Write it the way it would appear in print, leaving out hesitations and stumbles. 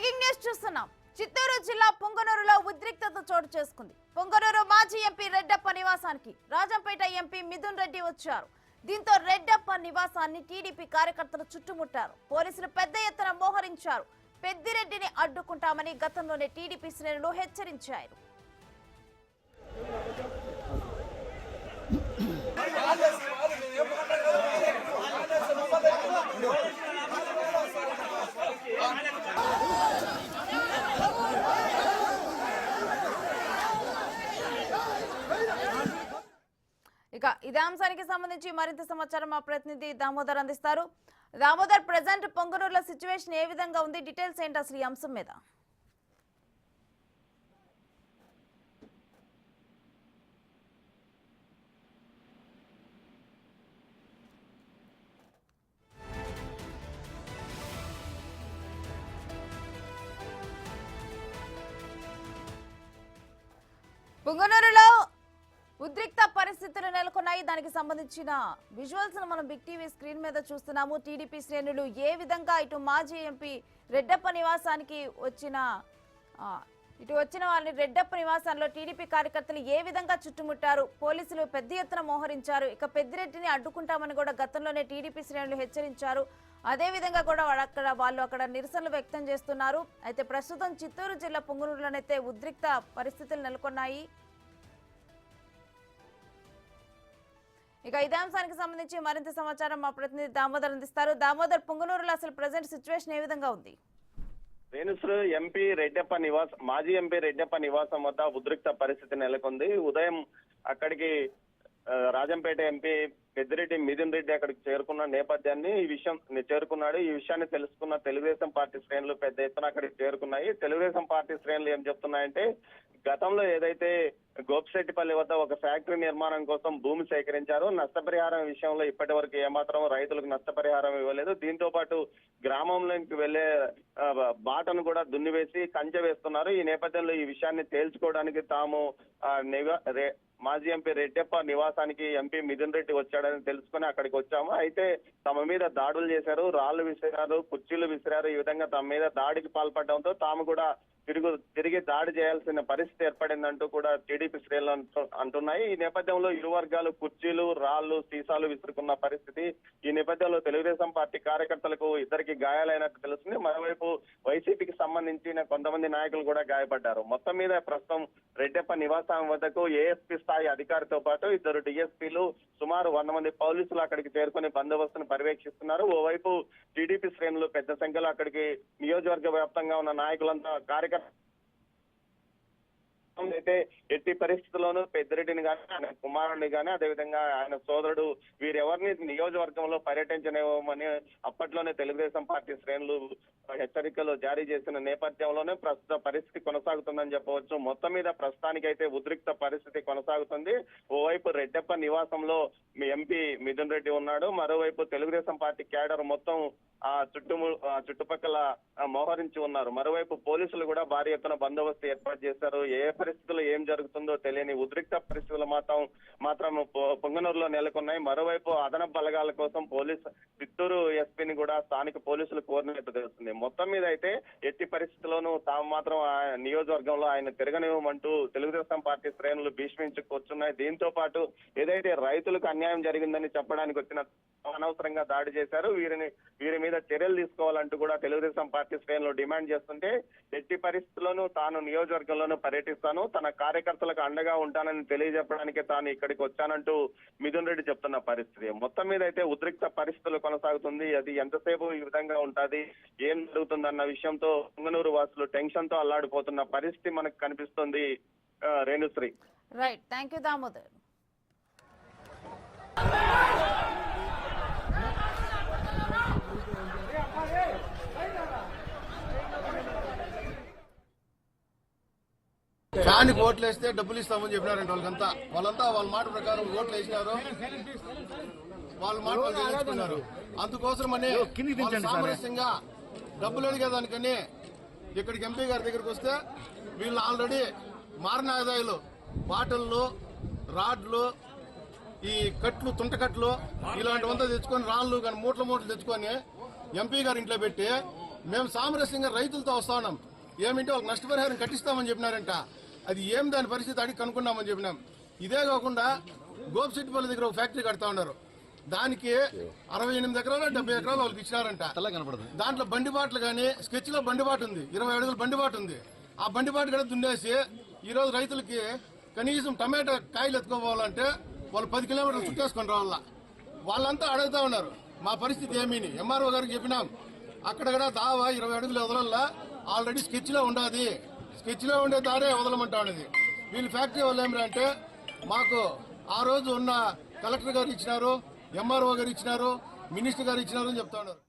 Breaking news చూస్తున్నాం. చిత్తూరు జిల్లా పొంగనూరులో ఉద్రిక్తత చోటు చేసుకుంది. పొంగనూరు మాజీ ఎంపీ రెడ్డప్ప నివాసానికి రాజంపేట ఎంపీ మిథున్ రెడ్డి వచ్చారు. దీంతో రెడ్డప్ప నివాసాన్ని టీడీపీ కార్యకర్తలు చుట్టుముట్టారు. పోలీసులు పెద్ద ఎత్తున మోహరించారు. పెద్దిరెడ్డిని అడ్డుకుంటామని గతంలోనే టీడీపీ శ్రేణులు హెచ్చరించారు. ఇక ఇదే అంశానికి సంబంధించి మరింత సమాచారం మా ప్రతినిధి దామోదర్ అందిస్తారు. దామోదర్, ప్రెజెంట్ పొంగనూరులో సిచ్యువేషన్ ఏ విధంగా ఉంది? డీటెయిల్స్ ఏంటి అసలు ఈ అంశం మీద? పొంగనూరులో ఉద్రిక్త పరిస్థితులు నెలకొన్నాయి. దానికి సంబంధించిన విజువల్స్ మనం బిగ్ టీవీ స్క్రీన్ మీద చూస్తున్నాము. టీడీపీ శ్రేణులు ఏ విధంగా ఇటు మాజీ ఎంపీ రెడ్డప్ప నివాసానికి వచ్చిన వారిని రెడ్డప్ప నివాసంలో టీడీపీ కార్యకర్తలు ఏ విధంగా చుట్టుముట్టారు. పోలీసులు పెద్ద ఎత్తున మోహరించారు. ఇక పెద్దిరెడ్డిని అడ్డుకుంటామని కూడా గతంలోనే టీడీపీ శ్రేణులు హెచ్చరించారు. అదేవిధంగా కూడా వాళ్ళు అక్కడ నిరసనలు వ్యక్తం చేస్తున్నారు. అయితే ప్రస్తుతం చిత్తూరు జిల్లా పొంగనూరులోనైతే ఉద్రిక్త పరిస్థితులు నెలకొన్నాయి. ఇక ఇదే అంశానికి సంబంధించి మరింత సమాచారం మా ప్రతినిధి దామోదర్ అందిస్తారు. దామోదర్, పొంగనూరులో అసలు ప్రెజెంట్ సిచ్యువేషన్ ఏ విధంగా ఉంది? రేణుశ్రీ ఎంపీ రెడ్డప్ప నివాసం మాజీ ఎంపీ రెడ్డప్ప నివాసం వద్ద ఉద్రిక్త పరిస్థితి నెలకొంది. ఉదయం అక్కడికి రాజంపేట ఎంపీ పెద్దిరెడ్డి మిథున్ రెడ్డి అక్కడికి చేరుకున్న నేపథ్యాన్ని ఈ విషయాన్ని తెలుసుకున్న తెలుగుదేశం పార్టీ శ్రేణులు పెద్ద ఎత్తున అక్కడికి చేరుకున్నాయి. తెలుగుదేశం పార్టీ శ్రేణులు ఏం చెప్తున్నాయంటే, గతంలో ఏదైతే గోపిశెట్టిపల్లి వద్ద ఒక ఫ్యాక్టరీ నిర్మాణం కోసం భూమి సేకరించారో నష్టపరిహారం విషయంలో ఇప్పటి వరకు ఏమాత్రం రైతులకు నష్టపరిహారం ఇవ్వలేదు. దీంతో పాటు గ్రామంలోకి వెళ్లే బాటను కూడా దున్నివేసి కంచె వేస్తున్నారు. ఈ నేపథ్యంలో ఈ విషయాన్ని తేల్చుకోవడానికి తాము మాజీ ఎంపీ రెడ్డప్ప నివాసానికి ఎంపీ మిథున్ రెడ్డి వచ్చాడని తెలుసుకుని అక్కడికి వచ్చాము. అయితే తమ మీద దాడులు చేశారు, రాళ్లు విసిరారు, కుర్చీలు విసిరారు. ఈ విధంగా తమ మీద దాడికి పాల్పడడంతో తాము కూడా తిరిగి దాడి చేయాల్సిన పరిస్థితి ఏర్పడిందంటూ కూడా టీడీపీ శ్రేణులు అంటున్నాయి. ఈ నేపథ్యంలో ఇరు వర్గాలు కుర్చీలు, రాళ్లు, సీసాలు విసురుకున్న పరిస్థితి. ఈ నేపథ్యంలో తెలుగుదేశం పార్టీ కార్యకర్తలకు ఇద్దరికి గాయాలైనట్టు తెలుస్తుంది. మరోవైపు వైసీపీకి సంబంధించిన కొంతమంది నాయకులు కూడా గాయపడ్డారు. మొత్తం మీద ప్రస్తుతం రెడ్డప్ప నివాసం వద్దకు ఏఎస్పీ స్థాయి అధికారితో పాటు ఇద్దరు డిఎస్పీలు, సుమారు 100 మంది పోలీసులు అక్కడికి చేరుకుని బందోబస్తును పర్యవేక్షిస్తున్నారు. ఓవైపు టీడీపీ శ్రేణులు పెద్ద సంఖ్యలో అక్కడికి నియోజకవర్గ వ్యాప్తంగా ఉన్న నాయకులంతా అయితే ఎట్టి పరిస్థితుల్లోనూ పెద్దిరెడ్డిని కానీ, ఆయన కుమారుడిని కానీ, అదేవిధంగా ఆయన సోదరుడు వీరెవరిని నియోజకవర్గంలో పర్యటించనివ్వమని అప్పట్లోనే తెలుగుదేశం పార్టీ శ్రేణులు హెచ్చరికలు జారీ చేసిన నేపథ్యంలోనే ప్రస్తుత పరిస్థితి కొనసాగుతుందని చెప్పవచ్చు. మొత్తం మీద ప్రస్తుతానికైతే ఉద్రిక్త పరిస్థితి కొనసాగుతుంది. ఓవైపు రెడ్డప్ప నివాసంలో ఎంపీ మిథున్ రెడ్డి ఉన్నాడు. మరోవైపు తెలుగుదేశం పార్టీ క్యాడర్ మొత్తం చుట్టుపక్కల మోహరించి ఉన్నారు. మరోవైపు పోలీసులు కూడా భారీ ఎత్తున బందోబస్తు ఏర్పాటు చేశారు. ఏ పరిస్థితుల్లో ఏం జరుగుతుందో తెలియని ఉద్రిక్త పరిస్థితులు మాత్రం పొంగనూరులో నెలకొన్నాయి. మరోవైపు అదనపు బలగాల కోసం చిత్తూరు ఎస్పీని కూడా స్థానిక పోలీసులు కోరినట్టు తెలుస్తుంది. మొత్తం మీద అయితే ఎట్టి పరిస్థితుల్లోనూ తాము మాత్రం నియోజకవర్గంలో ఆయన తిరగనివ్వమంటూ తెలుగుదేశం పార్టీ శ్రేణులు భీష్మించుకొచ్చున్నాయి. దీంతో పాటు ఏదైతే రైతులకు అన్యాయం జరిగిందని చెప్పడానికి వచ్చిన అనవసరంగా దాడి చేశారు, వీరి మీద చర్యలు తీసుకోవాలంటూ కూడా తెలుగుదేశం పార్టీ శ్రేణులు డిమాండ్ చేస్తుంటే, ఎట్టి పరిస్థితుల్లోనూ తాను నియోజకవర్గంలోనూ పర్యటిస్తాను, తన కార్యకర్తలకు అండగా ఉంటానని తెలియజెప్పడానికి తాను ఇక్కడికి వచ్చానంటూ మిథున్ రెడ్డి చెప్తున్న పరిస్థితి. మొత్తం మీద అయితే ఉద్రిక్త పరిస్థితులు కొనసాగుతుంది. అది ఎంతసేపు ఈ విధంగా ఉంటుంది, ఏం జరుగుతుందన్న విషయంతో పొంగనూరు వాసులు టెన్షన్ తో అల్లాడిపోతున్న పరిస్థితి మనకు కనిపిస్తుంది. Renushree. Right, thank you Damodar. ఫ్యాన్కి ఓట్లు వేస్తే డబ్బులు ఇస్తామని చెప్పినారంట వాళ్ళంతా వాళ్ళ మాట ప్రకారం ఓట్లు వేసినారు, వాళ్ళ మాట తెలుసుకున్నారు. అందుకోసమని సామరస్యంగా డబ్బులు అడిగేదానికని ఇక్కడికి ఎంపీ గారి దగ్గరికి వస్తే వీళ్ళు ఆల్రెడీ మారిన ఆదాయాలు, బాటల్లో, రాడ్లు, ఈ కట్లు, తుంటకట్లు ఇలాంటివంతా తెచ్చుకొని, రాళ్ళు కానీ మూటలు తెచ్చుకొని ఎంపీ గారి ఇంట్లో పెట్టి మేము సామరస్యంగా రైతులతో వస్తా ఉన్నాం. ఏమింటే వాళ్ళకి నష్టపరిహారం కట్టిస్తామని చెప్పినారంట. అది ఏం దాని పరిస్థితి అడిగి కనుక్కున్నామని చెప్పినాం. ఇదే కాకుండా గోపిశెట్టిపల్లి దగ్గర ఒక ఫ్యాక్టరీ కడతా ఉన్నారు. దానికి 68 ఎకరాలు 70 ఎకరాలు వాళ్ళకి ఇచ్చినారంట. దాంట్లో బండిబాట్లు కానీ స్కెచ్ లో బండిబాటు ఉంది, 20 అడుగుల బండిబాటు ఉంది. ఆ బండిబాటు కూడా దున్నేసి ఈ రోజు రైతులకి కనీసం టమాటా కాయలు ఎత్తుకోవాలంటే వాళ్ళు 10 కిలోమీటర్లు చుట్టేసుకొని రావాల. వాళ్ళంతా అడుగుతా ఉన్నారు మా పరిస్థితి ఏమీని. ఎంఆర్ఓ గారికి చెప్పినాం, అక్కడ కూడా దావా 20 అడుగులు వదలల్లా, ఆల్రెడీ స్కెచ్ లో ఉండదు, స్కెచ్ లో ఉండే దారే వదలమంటా ఉన్నది. వీళ్ళు ఫ్యాక్టరీ వాళ్ళు ఏమిటంటే మాకు ఆ రోజు ఉన్న కలెక్టర్ గారు ఇచ్చినారు, ఎంఆర్ఓ గారు ఇచ్చినారు, మినిస్టర్ గారు ఇచ్చినారు అని చెప్తా ఉన్నారు.